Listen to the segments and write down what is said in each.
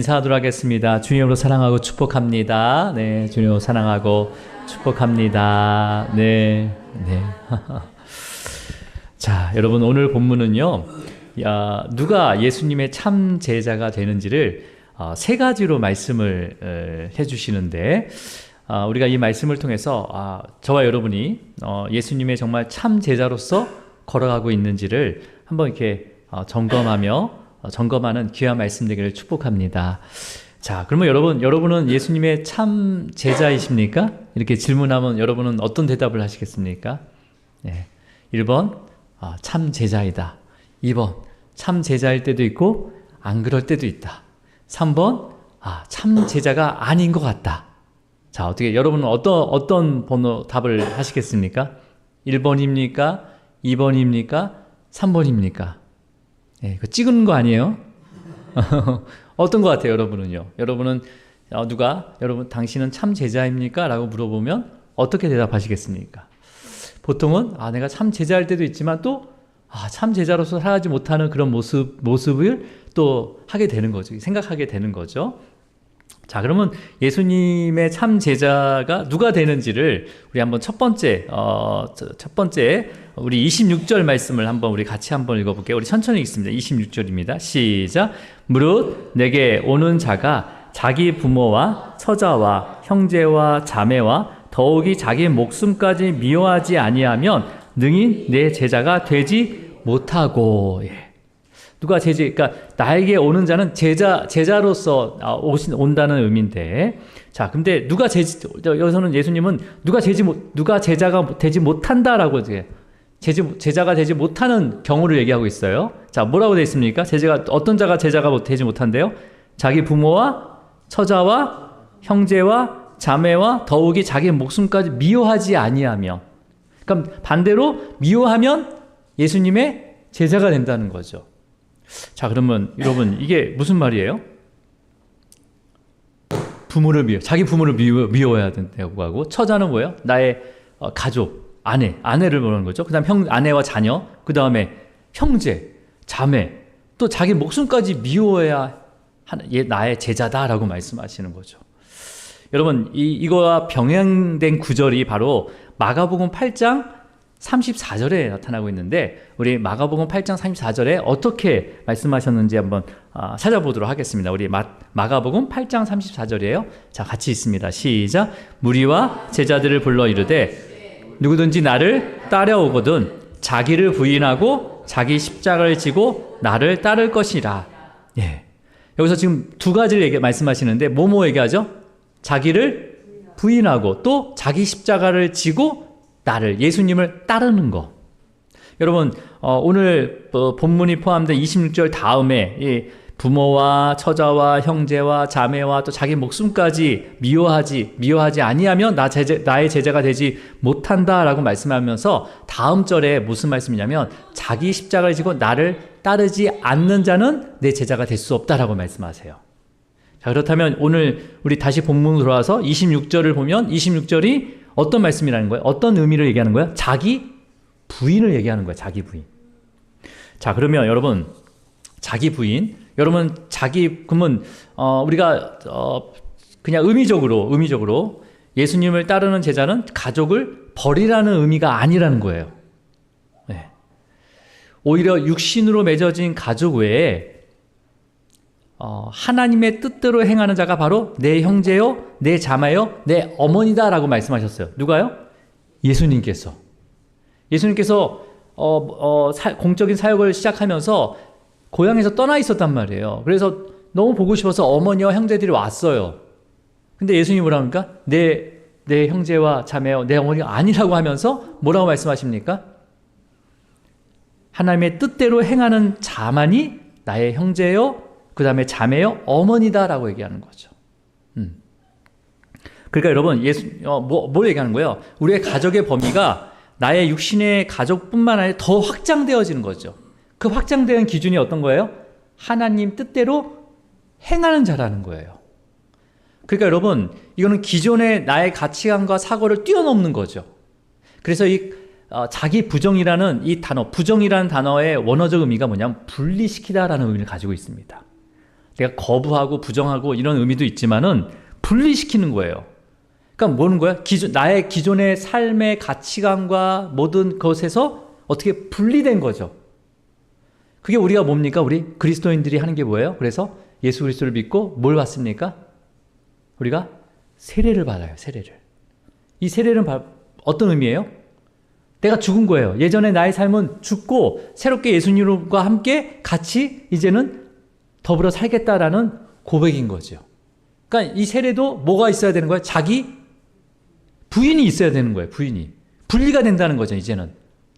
인사하도록 하겠습니다. 주님으로 사랑하고 축복합니다. 네, 주님으로 사랑하고 축복합니다. 네, 네. 자, 여러분 오늘 본문은요, 누가 예수님의 참 제자가 되는지를 세 가지로 말씀을 해주시는데, 우리가 이 말씀을 통해서 저와 여러분이 예수님의 정말 참 제자로서 걸어가고 있는지를 한번 이렇게 점검하는 귀한 말씀 되기를 축복합니다. 자, 그러면 여러분은 예수님의 참 제자이십니까? 이렇게 질문하면 여러분은 어떤 대답을 하시겠습니까? 네. 1번, 참 제자이다. 2번, 참 제자일 때도 있고 안 그럴 때도 있다. 3번, 참 제자가 아닌 것 같다. 자, 어떻게 여러분은 어떤 답을 하시겠습니까? 1번입니까? 2번입니까? 3번입니까? 네, 그거 찍은 거 아니에요? 어떤 것 같아요, 여러분은요? 여러분은 여러분 당신은 참 제자입니까? 라고 물어보면 어떻게 대답하시겠습니까? 보통은 내가 참 제자일 때도 있지만 또 참 제자로서 살아가지 못하는 그런 모습을 또 하게 되는 거죠. 생각하게 되는 거죠. 자, 그러면 예수님의 참 제자가 누가 되는지를 우리 한번 첫 번째 우리 26절 말씀을 우리 같이 한번 읽어볼게요. 우리 천천히 읽습니다. 26절입니다. 시작. 무릇 내게 오는 자가 자기 부모와 처자와 형제와 자매와 더욱이 자기 목숨까지 미워하지 아니하면 능히 내 제자가 되지 못하고. 누가 그러니까 나에게 오는 자는 제자로서 온다는 의미인데, 자, 근데 여기서는 예수님은 누가 제자가 되지 못한다라고 제자가 되지 못하는 경우를 얘기하고 있어요. 자, 뭐라고 되어 있습니까? 어떤 자가 제자가 되지 못한대요? 자기 부모와 처자와 형제와 자매와 더욱이 자기 목숨까지 미워하지 아니하며. 그럼 반대로 미워하면 예수님의 제자가 된다는 거죠. 자, 그러면 여러분 이게 무슨 말이에요? 자기 부모를 미워해야 된다고 하고, 처자는 뭐예요? 나의 가족, 아내를 말하는 거죠. 그 다음 아내와 자녀, 그 다음에 형제, 자매, 또 자기 목숨까지 미워해야 하는 나의 제자다라고 말씀하시는 거죠. 여러분 이거와 병행된 구절이 바로 마가복음 8장 34절에 나타나고 있는데, 우리 마가복음 8장 34절에 어떻게 말씀하셨는지 한번 찾아보도록 하겠습니다. 우리 마가복음 8장 34절이에요. 자, 같이 있습니다. 시작. 무리와 제자들을 불러 이르되 누구든지 나를 따라오거든 자기를 부인하고 자기 십자가를 지고 나를 따를 것이라. 예. 여기서 지금 두 가지를 말씀하시는데 뭐뭐 얘기하죠? 자기를 부인하고 또 자기 십자가를 지고 예수님을 따르는 거. 여러분 오늘 본문이 포함된 26절 다음에 이 부모와 처자와 형제와 자매와 또 자기 목숨까지 미워하지 아니하면 나의 제자가 되지 못한다라고 말씀하면서 다음 절에 무슨 말씀이냐면 자기 십자가를 지고 나를 따르지 않는 자는 내 제자가 될 수 없다라고 말씀하세요. 자, 그렇다면 오늘 우리 다시 본문으로 돌아와서 26절을 보면 26절이 어떤 말씀이라는 거예요? 어떤 의미를 얘기하는 거예요? 자기 부인을 얘기하는 거예요. 자기 부인. 자, 그러면 여러분 자기 부인, 여러분 그러면 우리가 그냥 의미적으로 예수님을 따르는 제자는 가족을 버리라는 의미가 아니라는 거예요. 네. 오히려 육신으로 맺어진 가족 외에 하나님의 뜻대로 행하는 자가 바로 내 형제요, 내 자매요, 내 어머니다라고 말씀하셨어요. 누가요? 예수님께서 공적인 사역을 시작하면서 고향에서 떠나 있었단 말이에요. 그래서 너무 보고 싶어서 어머니와 형제들이 왔어요. 근데 예수님이 뭐라 합니까? 내 형제와 자매요, 내 어머니가 아니라고 하면서 뭐라고 말씀하십니까? 하나님의 뜻대로 행하는 자만이 나의 형제요, 그 다음에 자매요, 어머니다라고 얘기하는 거죠. 그러니까 여러분 뭘 얘기하는 거예요? 우리의 가족의 범위가 나의 육신의 가족뿐만 아니라 더 확장되어지는 거죠. 그 확장된 기준이 어떤 거예요? 하나님 뜻대로 행하는 자라는 거예요. 그러니까 여러분 이거는 기존의 나의 가치관과 사고를 뛰어넘는 거죠. 그래서 자기 부정이라는 부정이라는 단어의 원어적 의미가 뭐냐면 분리시키다라는 의미를 가지고 있습니다. 내가 거부하고 부정하고 이런 의미도 있지만은 분리시키는 거예요. 그러니까 뭐는 거야? 나의 기존의 삶의 가치관과 모든 것에서 어떻게 분리된 거죠. 그게 우리가 뭡니까? 우리 그리스도인들이 하는 게 뭐예요? 그래서 예수 그리스도를 믿고 뭘 받습니까? 우리가 세례를 받아요. 세례를. 이 세례는 어떤 의미예요? 내가 죽은 거예요. 예전에 나의 삶은 죽고 새롭게 예수님과 함께 같이 이제는 더불어 살겠다라는 고백인 거죠. 그러니까 이 세례도 뭐가 있어야 되는 거예요? 자기 부인이 있어야 되는 거예요. 부인이. 분리가 된다는 거죠. 이제는.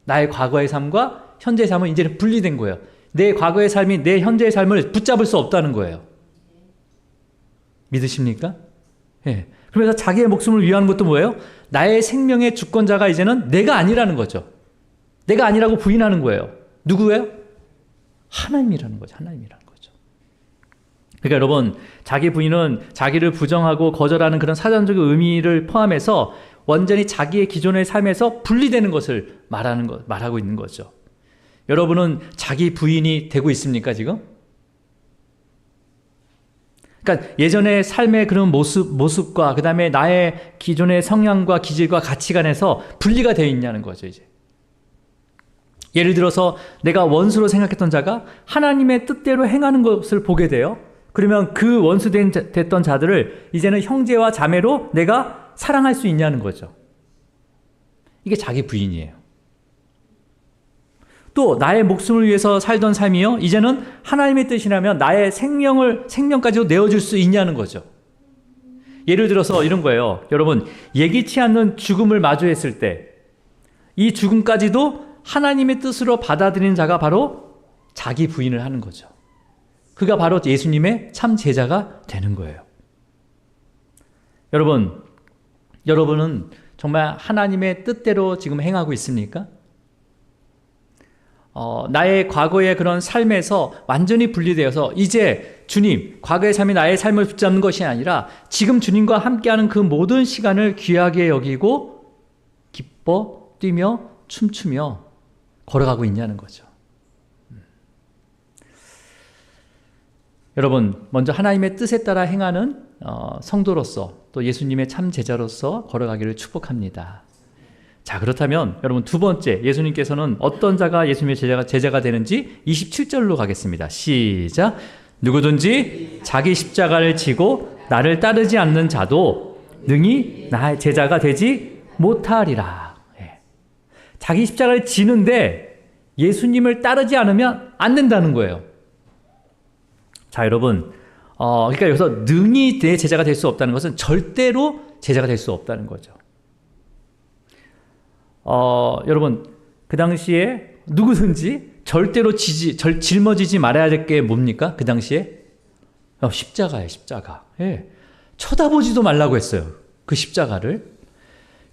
나의 과거의 삶과 현재의 삶은 이제는 분리된 거예요. 내 과거의 삶이 내 현재의 삶을 붙잡을 수 없다는 거예요. 믿으십니까? 예. 그러면서 자기의 목숨을 위하는 것도 뭐예요? 나의 생명의 주권자가 이제는 내가 아니라는 거죠. 내가 아니라고 부인하는 거예요. 누구예요? 하나님이라는 거죠. 하나님이라는 거죠. 그러니까 여러분, 자기 부인은 자기를 부정하고 거절하는 그런 사전적 의미를 포함해서 완전히 자기의 기존의 삶에서 분리되는 것을 말하고 있는 거죠. 여러분은 자기 부인이 되고 있습니까, 지금? 그러니까 예전의 삶의 그런 모습과 그 다음에 나의 기존의 성향과 기질과 가치관에서 분리가 되어 있냐는 거죠, 이제. 예를 들어서 내가 원수로 생각했던 자가 하나님의 뜻대로 행하는 것을 보게 돼요. 그러면 그 원수 됐던 자들을 이제는 형제와 자매로 내가 사랑할 수 있냐는 거죠. 이게 자기 부인이에요. 또 나의 목숨을 위해서 살던 삶이요, 이제는 하나님의 뜻이라면 나의 생명까지도 내어줄 수 있냐는 거죠. 예를 들어서 이런 거예요. 여러분, 예기치 않는 죽음을 마주했을 때 이 죽음까지도 하나님의 뜻으로 받아들이는 자가 바로 자기 부인을 하는 거죠. 그가 바로 예수님의 참 제자가 되는 거예요. 여러분은 정말 하나님의 뜻대로 지금 행하고 있습니까? 나의 과거의 그런 삶에서 완전히 분리되어서 이제 주님, 과거의 삶이 나의 삶을 붙잡는 것이 아니라 지금 주님과 함께하는 그 모든 시간을 귀하게 여기고 기뻐 뛰며 춤추며 걸어가고 있냐는 거죠. 여러분, 먼저 하나님의 뜻에 따라 행하는 성도로서 또 예수님의 참 제자로서 걸어가기를 축복합니다. 자, 그렇다면 여러분, 두 번째, 예수님께서는 어떤 자가 예수님의 제자가 되는지 27절로 가겠습니다. 시작. 누구든지 자기 십자가를 지고 나를 따르지 않는 자도 능히 나의 제자가 되지 못하리라. 예. 자기 십자가를 지는데 예수님을 따르지 않으면 안 된다는 거예요. 자, 여러분, 그러니까 여기서 능히 내 제자가 될 수 없다는 것은 절대로 제자가 될 수 없다는 거죠. 여러분, 그 당시에 누구든지 절대로 짊어지지 말아야 될 게 뭡니까? 그 당시에? 십자가예요, 십자가. 예. 쳐다보지도 말라고 했어요. 그 십자가를.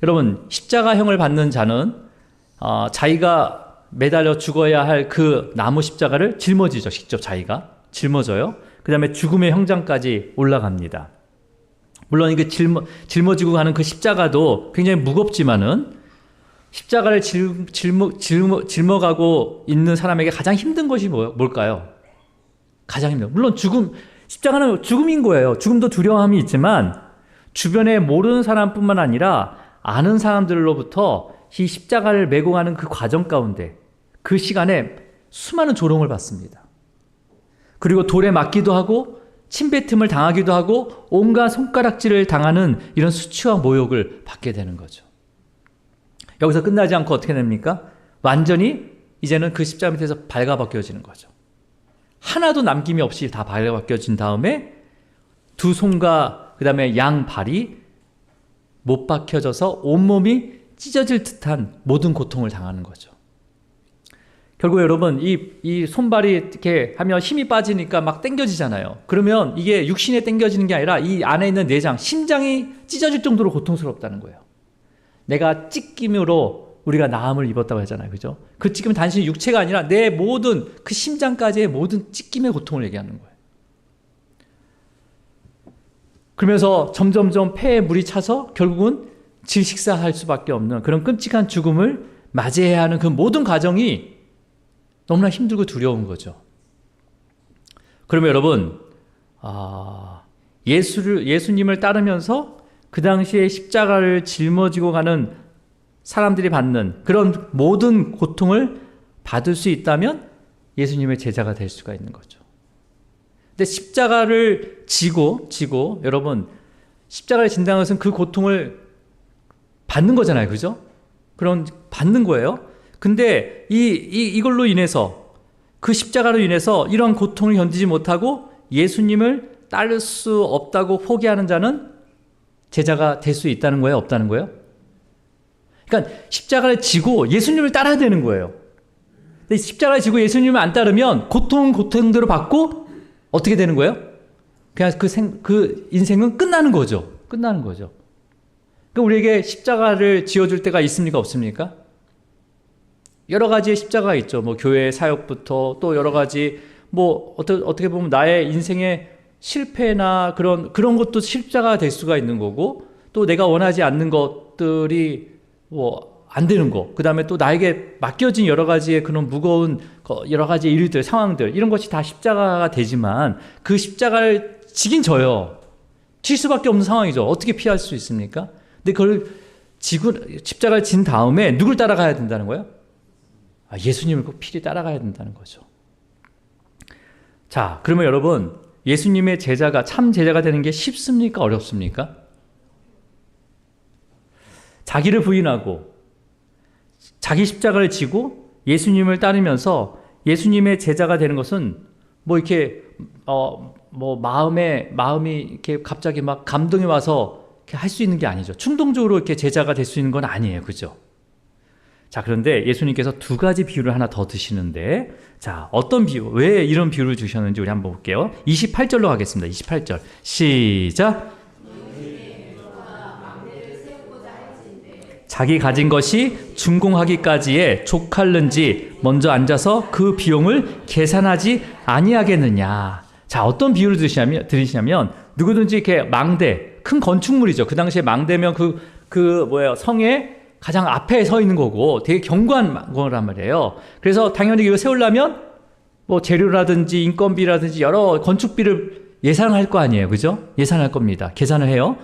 여러분, 십자가형을 받는 자는 자기가 매달려 죽어야 할 그 나무 십자가를 짊어지죠. 직접 자기가 짊어져요. 그 다음에 죽음의 형장까지 올라갑니다. 물론 이게 짊어지고 가는 그 십자가도 굉장히 무겁지만은 십자가를 짊어가고 있는 사람에게 가장 힘든 것이 뭘까요? 가장 힘든. 물론 십자가는 죽음인 거예요. 죽음도 두려움이 있지만 주변에 모르는 사람뿐만 아니라 아는 사람들로부터 이 십자가를 메고 가는 그 과정 가운데 그 시간에 수많은 조롱을 받습니다. 그리고 돌에 맞기도 하고 침뱉음을 당하기도 하고 온갖 손가락질을 당하는 이런 수치와 모욕을 받게 되는 거죠. 여기서 끝나지 않고 어떻게 됩니까? 완전히 이제는 그 십자가 밑에서 발가벗겨지는 거죠. 하나도 남김이 없이 다 발가벗겨진 다음에 두 손과 그 다음에 양 발이 못 박혀져서 온몸이 찢어질 듯한 모든 고통을 당하는 거죠. 결국 여러분, 이 손발이 이렇게 하면 힘이 빠지니까 막 당겨지잖아요. 그러면 이게 육신에 당겨지는 게 아니라 이 안에 있는 내장, 심장이 찢어질 정도로 고통스럽다는 거예요. 내가 찢김으로 우리가 나음을 입었다고 하잖아요. 그죠? 그 찢김은 단순히 육체가 아니라 내 모든 그 심장까지의 모든 찢김의 고통을 얘기하는 거예요. 그러면서 점점점 폐에 물이 차서 결국은 질식사할 수밖에 없는 그런 끔찍한 죽음을 맞이해야 하는 그 모든 과정이 너무나 힘들고 두려운 거죠. 그러면 여러분, 예수님을 따르면서 그 당시에 십자가를 짊어지고 가는 사람들이 받는 그런 모든 고통을 받을 수 있다면 예수님의 제자가 될 수가 있는 거죠. 근데 십자가를 지고 여러분, 십자가를 진다는 것은 그 고통을 받는 거잖아요. 그죠? 그런 받는 거예요. 근데 이걸로 인해서, 그 십자가로 인해서 이런 고통을 견디지 못하고 예수님을 따를 수 없다고 포기하는 자는 제자가 될 수 있다는 거예요? 없다는 거예요? 그러니까 십자가를 지고 예수님을 따라야 되는 거예요. 근데 십자가를 지고 예수님을 안 따르면 고통대로 받고 어떻게 되는 거예요? 그냥 그 인생은 끝나는 거죠. 끝나는 거죠. 그러니까 우리에게 십자가를 지어줄 때가 있습니까? 없습니까? 여러 가지의 십자가가 있죠. 뭐 교회 사역부터 또 여러 가지 뭐 어떻게 보면 나의 인생의 실패나 그런 것도 십자가가 될 수가 있는 거고, 또 내가 원하지 않는 것들이 뭐 안 되는 거, 그 다음에 또 나에게 맡겨진 여러 가지의 그런 무거운 여러 가지 일들, 상황들, 이런 것이 다 십자가가 되지만 그 십자가를 지긴 져요. 질 수밖에 없는 상황이죠. 어떻게 피할 수 있습니까? 근데 그걸 십자가를 진 다음에 누굴 따라가야 된다는 거예요? 예수님을 꼭 필히 따라가야 된다는 거죠. 자, 그러면 여러분, 예수님의 제자가, 참 제자가 되는 게 쉽습니까? 어렵습니까? 자기를 부인하고 자기 십자가를 지고 예수님을 따르면서 예수님의 제자가 되는 것은 뭐 이렇게 마음이 이렇게 갑자기 막 감동이 와서 할 수 있는 게 아니죠. 충동적으로 이렇게 제자가 될 수 있는 건 아니에요. 그죠? 자, 그런데 예수님께서 두 가지 비유를 하나 더 드시는데, 자, 어떤 비유, 왜 이런 비유를 주셨는지 우리 한번 볼게요. 28절로 가겠습니다. 28절. 시작. 자기 가진 것이 준공하기까지에 족할는지 먼저 앉아서 그 비용을 계산하지 아니하겠느냐. 자, 어떤 비유를 들으시냐면 누구든지 이렇게 망대, 큰 건축물이죠. 그 당시에 망대면 성의 가장 앞에 서 있는 거고 되게 견고한 거란 말이에요. 그래서 당연히 이거 세우려면 뭐 재료라든지 인건비라든지 여러 건축비를 예산할 거 아니에요. 그죠? 예산할 겁니다. 계산을 해요.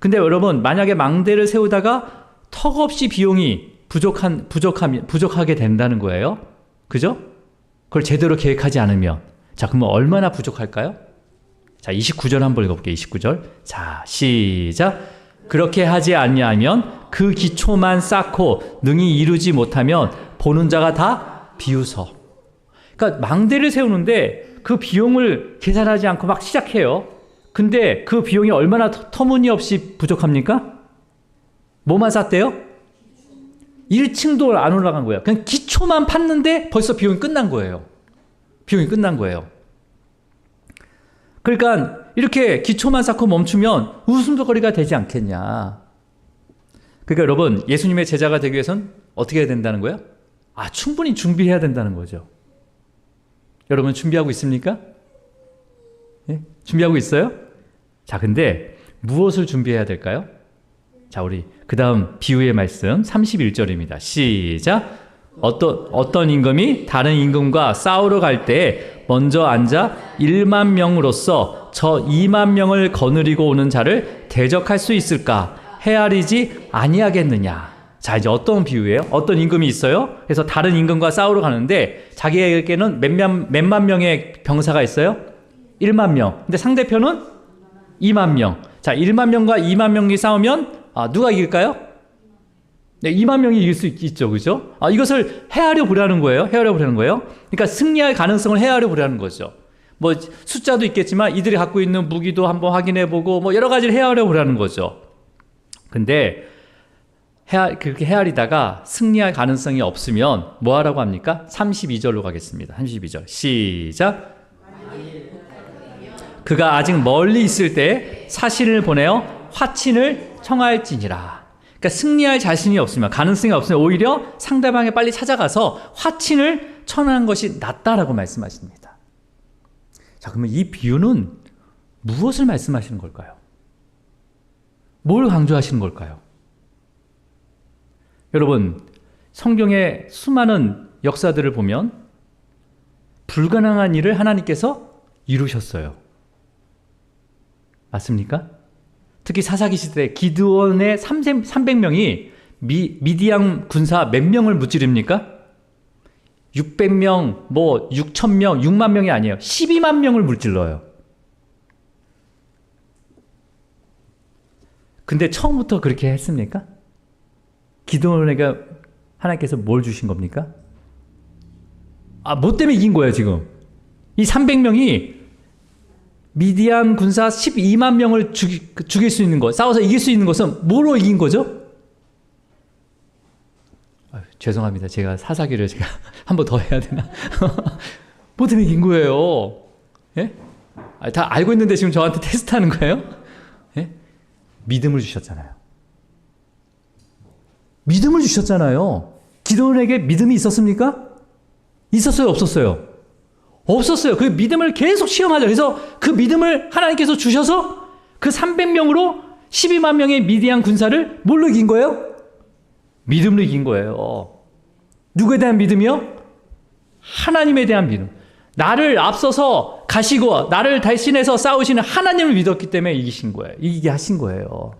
근데 여러분, 만약에 망대를 세우다가 턱없이 비용이 부족하게 된다는 거예요. 그죠? 그걸 제대로 계획하지 않으면. 자, 그러면 얼마나 부족할까요? 자, 29절 한번 읽어볼게요. 29절. 자, 시작. 그렇게 하지 아니하면 그 기초만 쌓고 능히 이루지 못하면 보는 자가 다 비웃어. 그러니까 망대를 세우는데 그 비용을 계산하지 않고 막 시작해요. 근데 그 비용이 얼마나 터무니없이 부족합니까? 뭐만 쌌대요? 1층도 안 올라간 거예요. 그냥 기초만 팠는데 벌써 비용이 끝난 거예요. 비용이 끝난 거예요. 그러니까 이렇게 기초만 쌓고 멈추면 웃음거리가 되지 않겠냐. 그러니까 여러분, 예수님의 제자가 되기 위해서는 어떻게 해야 된다는 거예요? 충분히 준비해야 된다는 거죠. 여러분 준비하고 있습니까? 예? 준비하고 있어요? 자, 근데 무엇을 준비해야 될까요? 자, 우리 그 다음 비유의 말씀 31절입니다. 시작. 어떤 임금이 다른 임금과 싸우러 갈 때 먼저 앉아 1만 명으로서 저 2만 명을 거느리고 오는 자를 대적할 수 있을까? 헤아리지 아니하겠느냐. 자, 이제 어떤 비유예요? 어떤 임금이 있어요? 그래서 다른 임금과 싸우러 가는데 자기에게는 몇만 명의 병사가 있어요? 1만 명. 근데 상대편은 2만 명. 자, 1만 명과 2만 명이 싸우면 누가 이길까요? 네, 2만 명이 이길 수 있죠. 그죠? 이것을 헤아려 보려는 거예요. 그러니까 승리할 가능성을 헤아려 보려는 거죠. 뭐 숫자도 있겠지만 이들이 갖고 있는 무기도 한번 확인해 보고 뭐 여러 가지를 헤아려 보려는 거죠. 근데 그렇게 헤아리다가 승리할 가능성이 없으면 뭐 하라고 합니까? 32절로 가겠습니다. 32절. 시작. 그가 아직 멀리 있을 때 사신을 보내어 화친을 청할지니라. 그러니까 승리할 자신이 없으면, 가능성이 없으면 오히려 상대방에 빨리 찾아가서 화친을 청하는 것이 낫다라고 말씀하십니다. 자, 그러면 이 비유는 무엇을 말씀하시는 걸까요? 뭘 강조하시는 걸까요? 여러분, 성경의 수많은 역사들을 보면 불가능한 일을 하나님께서 이루셨어요. 맞습니까? 특히 사사기 시대 기드온의 300명이 미디안 군사 몇 명을 무찌릅니까? 600명, 6,000명, 6만 명이 아니에요. 12만 명을 물질러요. 근데 처음부터 그렇게 했습니까? 기드온에게 하나님께서 뭘 주신 겁니까? 뭐 때문에 이긴 거예요, 지금? 이 300명이 미디안 군사 12만 명을 죽일 수 있는 것, 싸워서 이길 수 있는 것은 뭐로 이긴 거죠? 죄송합니다. 제가 사사기를 제가 한 번 더 해야 되나? 뭐 때문에 이긴 거예요? 예? 다 알고 있는데 지금 저한테 테스트하는 거예요? 예? 믿음을 주셨잖아요. 믿음을 주셨잖아요. 기드온에게 믿음이 있었습니까? 있었어요? 없었어요? 없었어요. 그 믿음을 계속 시험하죠. 그래서 그 믿음을 하나님께서 주셔서 그 300명으로 12만 명의 미디안 군사를 뭘로 이긴 거예요? 믿음으로 이긴 거예요. 누구에 대한 믿음이요? 하나님에 대한 믿음. 나를 앞서서 가시고 나를 대신해서 싸우시는 하나님을 믿었기 때문에 이기신 거예요. 이기게 하신 거예요.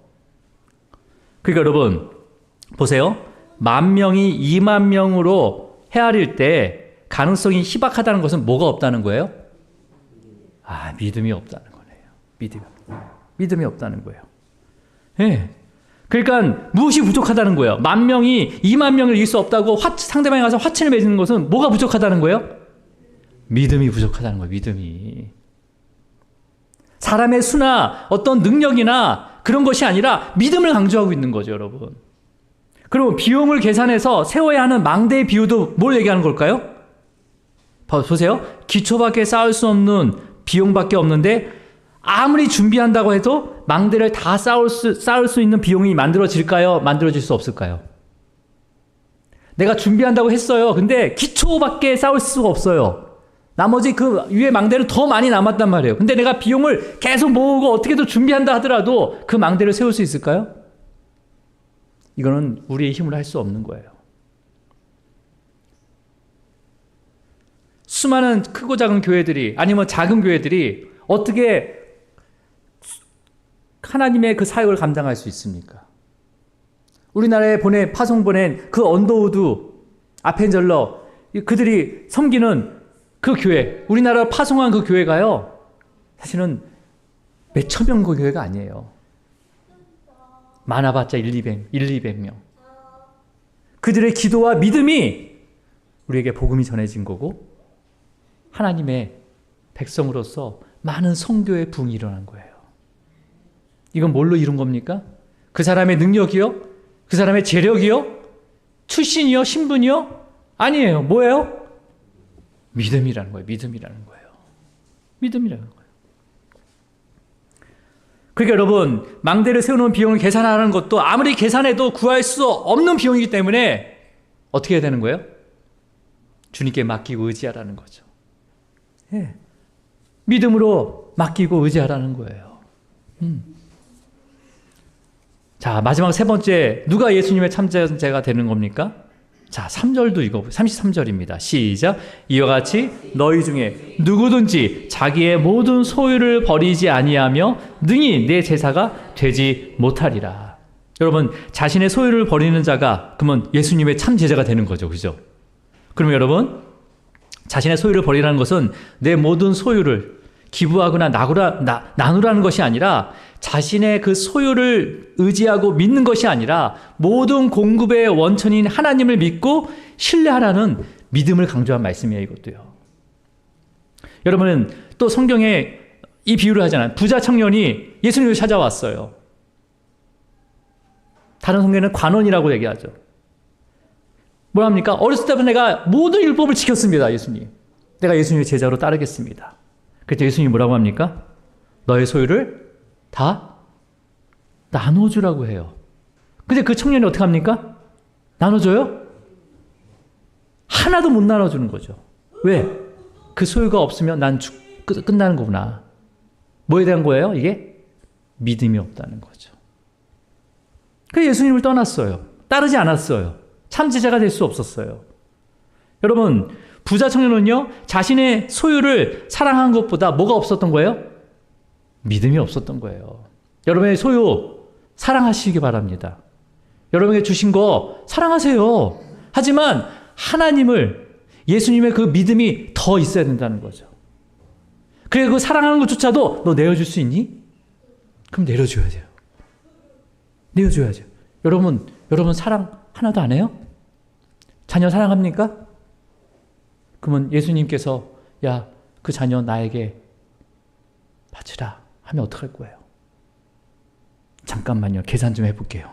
그러니까 여러분 보세요. 10,000명이 2만 명으로 헤아릴 때 가능성이 희박하다는 것은 뭐가 없다는 거예요? 믿음이 없다는 거네요. 믿음이 없다는 거예요. 예. 그러니까 무엇이 부족하다는 거예요? 10,000명이 2만 명을 이길 수 없다고 상대방에 가서 화친을 맺는 것은 뭐가 부족하다는 거예요? 믿음이 부족하다는 거예요. 믿음이. 사람의 수나 어떤 능력이나 그런 것이 아니라 믿음을 강조하고 있는 거죠, 여러분. 그리고 비용을 계산해서 세워야 하는 망대의 비유도 뭘 얘기하는 걸까요? 보세요. 기초밖에 쌓을 수 없는 비용밖에 없는데 아무리 준비한다고 해도 망대를 다 쌓을 수 있는 비용이 만들어질까요? 만들어질 수 없을까요? 내가 준비한다고 했어요. 근데 기초밖에 쌓을 수가 없어요. 나머지 그 위에 망대는 더 많이 남았단 말이에요. 근데 내가 비용을 계속 모으고 어떻게든 준비한다 하더라도 그 망대를 세울 수 있을까요? 이거는 우리의 힘으로 할 수 없는 거예요. 수많은 크고 작은 교회들이 아니면 작은 교회들이 어떻게 하나님의 그 사역을 감당할 수 있습니까? 우리나라에 파송 보낸 그 언더우드, 아펜젤러 그들이 섬기는 그 교회, 우리나라를 파송한 그 교회가요 사실은 몇천 명 그 교회가 아니에요. 많아봤자 200명. 그들의 기도와 믿음이 우리에게 복음이 전해진 거고 하나님의 백성으로서 많은 선교의 부흥이 일어난 거예요. 이건 뭘로 이룬 겁니까? 그 사람의 능력이요? 그 사람의 재력이요? 출신이요? 신분이요? 아니에요. 뭐예요? 믿음이라는 거예요. 믿음이라는 거예요. 믿음이라는 거예요. 그러니까 여러분 망대를 세우는 비용을 계산하는 것도 아무리 계산해도 구할 수 없는 비용이기 때문에 어떻게 해야 되는 거예요? 주님께 맡기고 의지하라는 거죠. 예. 믿음으로 맡기고 의지하라는 거예요. 자, 마지막 세 번째, 누가 예수님의 참전자가 되는 겁니까? 자, 3절도 읽어보세요. 33절입니다. 시작. 이와 같이 너희 중에 누구든지 자기의 모든 소유를 버리지 아니하며 능히 내 제사가 되지 못하리라. 여러분, 자신의 소유를 버리는 자가 그러면 예수님의 참 제자가 되는 거죠. 그죠? 그러면 여러분, 자신의 소유를 버리라는 것은 내 모든 소유를 기부하거나 나누라는 것이 아니라 자신의 그 소유를 의지하고 믿는 것이 아니라 모든 공급의 원천인 하나님을 믿고 신뢰하라는 믿음을 강조한 말씀이에요. 이것도요. 여러분은 또 성경에 이 비유를 하잖아요. 부자 청년이 예수님을 찾아왔어요. 다른 성경에는 관원이라고 얘기하죠. 뭐랍니까? 어렸을 때부터 내가 모든 율법을 지켰습니다. 예수님. 내가 예수님의 제자로 따르겠습니다. 그때 예수님이 뭐라고 합니까? 너의 소유를 다 나눠주라고 해요. 근데 그 청년이 어떻게 합니까? 나눠줘요? 하나도 못 나눠주는 거죠. 왜? 그 소유가 없으면 난 끝나는 거구나. 뭐에 대한 거예요? 이게? 믿음이 없다는 거죠. 그래서 예수님을 떠났어요. 따르지 않았어요. 참 제자가 될 수 없었어요. 여러분, 부자 청년은요, 자신의 소유를 사랑한 것보다 뭐가 없었던 거예요? 믿음이 없었던 거예요. 여러분의 소유 사랑하시기 바랍니다. 여러분에게 주신 거 사랑하세요. 하지만 하나님을, 예수님의 그 믿음이 더 있어야 된다는 거죠. 그래, 그 사랑하는 것조차도 너 내어줄 수 있니? 그럼 내려줘야 돼요. 내어줘야죠. 여러분 사랑 하나도 안 해요? 자녀 사랑합니까? 그러면 예수님께서 야, 그 자녀 나에게 바치라 하면 어떡할 거예요? 잠깐만요. 계산 좀 해볼게요.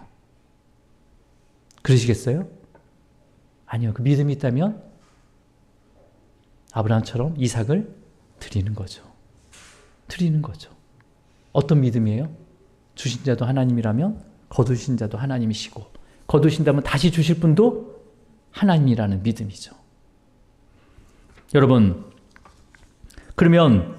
그러시겠어요? 아니요. 그 믿음이 있다면 아브라함처럼 이삭을 드리는 거죠. 드리는 거죠. 어떤 믿음이에요? 주신 자도 하나님이라면 거두신 자도 하나님이시고, 거두신다면 다시 주실 분도 하나님이라는 믿음이죠. 여러분, 그러면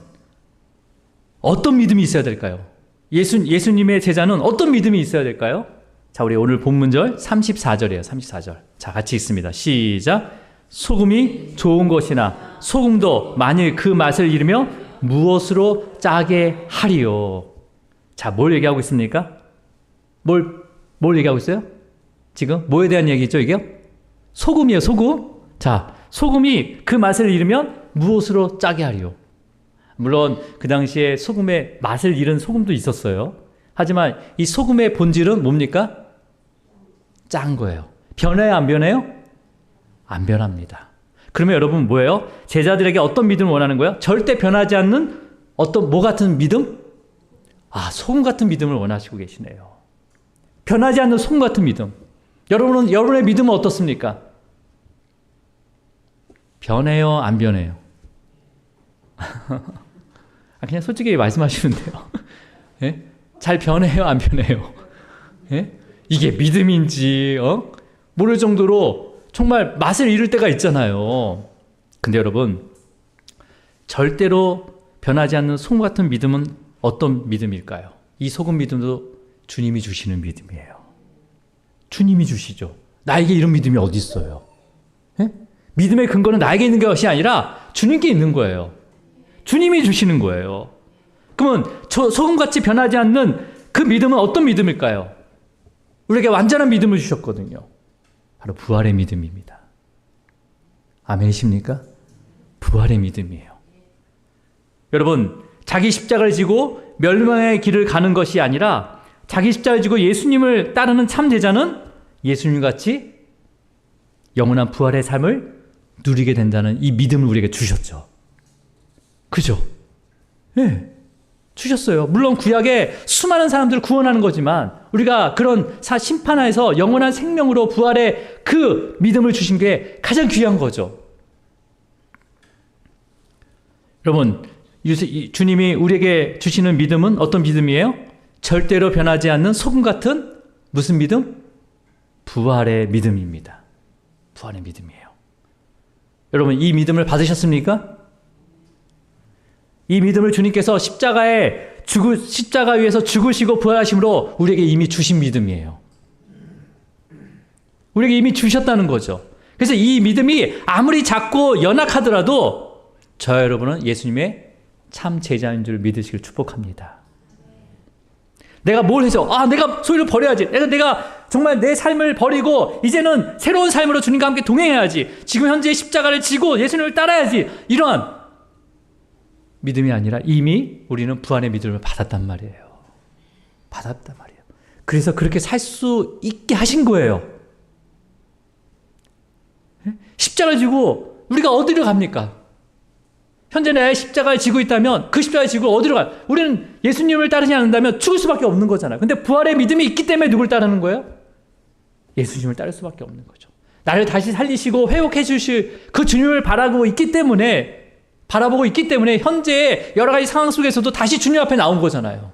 어떤 믿음이 있어야 될까요? 예수님의 제자는 어떤 믿음이 있어야 될까요? 자, 우리 오늘 본문절 34절이에요. 34절. 자, 같이 읽습니다. 시작. 소금이 좋은 것이나 소금도 만일 그 맛을 잃으며 무엇으로 짜게 하리요. 자, 뭘 얘기하고 있습니까? 뭘 얘기하고 있어요? 지금 뭐에 대한 얘기죠, 이게? 소금이에요, 소금. 자, 소금이 그 맛을 잃으면 무엇으로 짜게 하리요. 물론 그 당시에 소금의 맛을 잃은 소금도 있었어요. 하지만 이 소금의 본질은 뭡니까? 짠 거예요. 변해요, 안 변해요? 안 변합니다. 그러면 여러분 뭐예요? 제자들에게 어떤 믿음을 원하는 거예요? 절대 변하지 않는 어떤 뭐 같은 믿음? 아, 소금 같은 믿음을 원하시고 계시네요. 변하지 않는 소금 같은 믿음. 여러분의 믿음은 어떻습니까? 변해요, 안 변해요? 그냥 솔직히 말씀하시면 돼요. 예? 잘 변해요, 안 변해요? 예? 이게 믿음인지 모를 정도로 정말 맛을 잃을 때가 있잖아요. 근데 여러분, 절대로 변하지 않는 소금 같은 믿음은 어떤 믿음일까요? 이 소금 믿음도 주님이 주시는 믿음이에요. 주님이 주시죠. 나에게 이런 믿음이 어디 있어요? 예? 믿음의 근거는 나에게 있는 것이 아니라 주님께 있는 거예요. 주님이 주시는 거예요. 그러면 저 소금같이 변하지 않는 그 믿음은 어떤 믿음일까요? 우리에게 완전한 믿음을 주셨거든요. 바로 부활의 믿음입니다. 아멘이십니까? 부활의 믿음이에요. 여러분, 자기 십자가를 지고 멸망의 길을 가는 것이 아니라 자기 십자가를 지고 예수님을 따르는 참 제자는 예수님같이 영원한 부활의 삶을 누리게 된다는 이 믿음을 우리에게 주셨죠. 그죠? 예. 네, 주셨어요. 물론 구약에 수많은 사람들을 구원하는 거지만 우리가 그런 심판하에서 영원한 생명으로 부활의 그 믿음을 주신 게 가장 귀한 거죠. 여러분, 주님이 우리에게 주시는 믿음은 어떤 믿음이에요? 절대로 변하지 않는 소금 같은 무슨 믿음? 부활의 믿음입니다. 부활의 믿음이에요. 여러분, 이 믿음을 받으셨습니까? 이 믿음을 주님께서 십자가 위에서 죽으시고 부활하심으로 우리에게 이미 주신 믿음이에요. 우리에게 이미 주셨다는 거죠. 그래서 이 믿음이 아무리 작고 연약하더라도 저와 여러분은 예수님의 참 제자인 줄 믿으시길 축복합니다. 내가 뭘 해서 내가 소유를 버려야지. 내가 정말 내 삶을 버리고 이제는 새로운 삶으로 주님과 함께 동행해야지. 지금 현재 십자가를 지고 예수님을 따라야지. 이러한 믿음이 아니라 이미 우리는 부활의 믿음을 받았단 말이에요. 받았단 말이에요. 그래서 그렇게 살 수 있게 하신 거예요. 십자가를 지고 우리가 어디로 갑니까? 현재 내 십자가를 지고 있다면 그 십자가를 지고 어디로 가요? 우리는 예수님을 따르지 않는다면 죽을 수밖에 없는 거잖아요. 근데 부활의 믿음이 있기 때문에 누굴 따르는 거예요? 예수님을 따를 수밖에 없는 거죠. 나를 다시 살리시고 회복해 주실 그 주님을 바라보고 있기 때문에 현재 여러 가지 상황 속에서도 다시 주님 앞에 나온 거잖아요.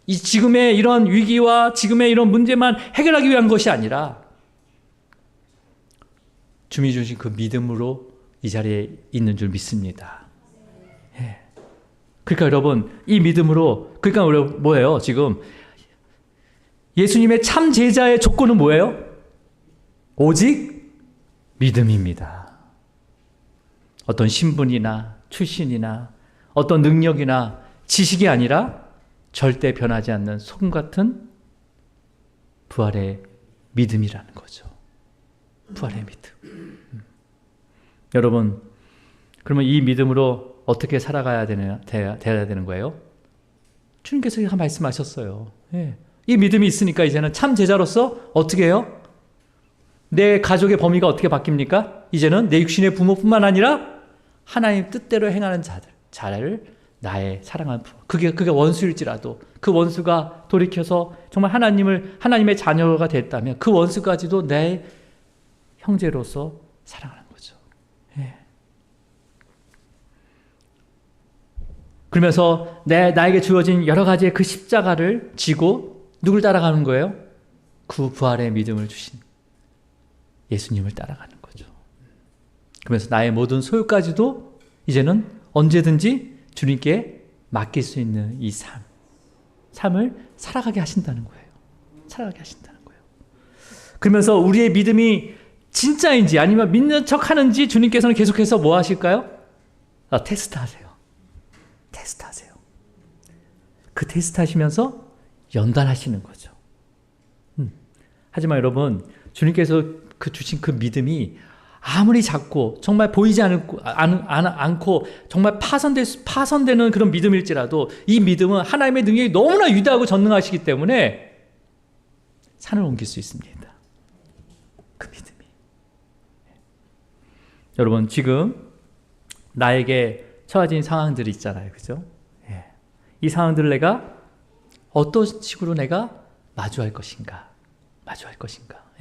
이 지금의 이런 위기와 지금의 이런 문제만 해결하기 위한 것이 아니라 주님이 주신 그 믿음으로 이 자리에 있는 줄 믿습니다. 예. 그러니까 여러분, 이 믿음으로, 그러니까 우리 뭐예요? 지금 예수님의 참 제자의 조건은 뭐예요? 오직 믿음입니다. 어떤 신분이나 출신이나 어떤 능력이나 지식이 아니라 절대 변하지 않는 소금 같은 부활의 믿음이라는 거죠. 부활의 믿음. 여러분, 그러면 이 믿음으로 어떻게 살아가야 돼야 되는 거예요? 주님께서 말씀하셨어요. 예. 이 믿음이 있으니까 이제는 참 제자로서 어떻게 해요? 내 가족의 범위가 어떻게 바뀝니까? 이제는 내 육신의 부모뿐만 아니라 하나님 뜻대로 행하는 자를 나의 사랑하는 부모. 그게 원수일지라도 그 원수가 돌이켜서 정말 하나님의 자녀가 됐다면 그 원수까지도 내 형제로서 사랑하는 거죠. 예. 그러면서 나에게 주어진 여러 가지의 그 십자가를 지고 누굴 따라가는 거예요? 그 부활의 믿음을 주신 예수님을 따라가는 거죠. 그러면서 나의 모든 소유까지도 이제는 언제든지 주님께 맡길 수 있는 이 삶을 살아가게 하신다는 거예요. 살아가게 하신다는 거예요. 그러면서 우리의 믿음이 진짜인지 아니면 믿는 척 하는지 주님께서는 계속해서 뭐 하실까요? 테스트하세요. 테스트하세요. 그 테스트하시면서 연단하시는 거죠. 하지만 여러분, 주님께서 주신 그 믿음이 아무리 작고 정말 보이지 않고 정말 파선되는 그런 믿음일지라도 이 믿음은 하나님의 능력이 너무나 위대하고 전능하시기 때문에 산을 옮길 수 있습니다. 그 믿음이. 여러분, 지금 나에게 처해진 상황들이 있잖아요. 그죠? 예. 이 상황들을 내가 어떤 식으로 내가 마주할 것인가?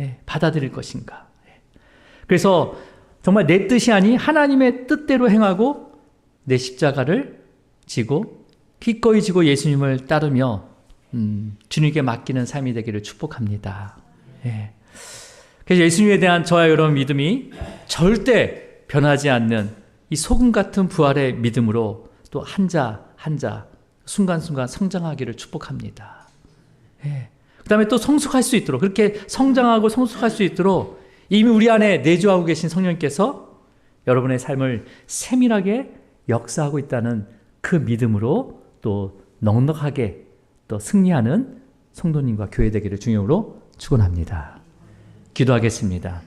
예. 받아들일 것인가? 그래서 정말 내 뜻이 아닌 하나님의 뜻대로 행하고 내 십자가를 지고 기꺼이 지고 예수님을 따르며 주님께 맡기는 삶이 되기를 축복합니다. 예. 그래서 예수님에 대한 저와 여러분 믿음이 절대 변하지 않는 이 소금 같은 부활의 믿음으로 또 한자 순간순간 성장하기를 축복합니다. 예. 그 다음에 또 성숙할 수 있도록 그렇게 성장하고 성숙할 수 있도록 이미 우리 안에 내주하고 계신 성령께서 여러분의 삶을 세밀하게 역사하고 있다는 그 믿음으로 또 넉넉하게 또 승리하는 성도님과 교회 되기를 주님으로 축원합니다. 기도하겠습니다.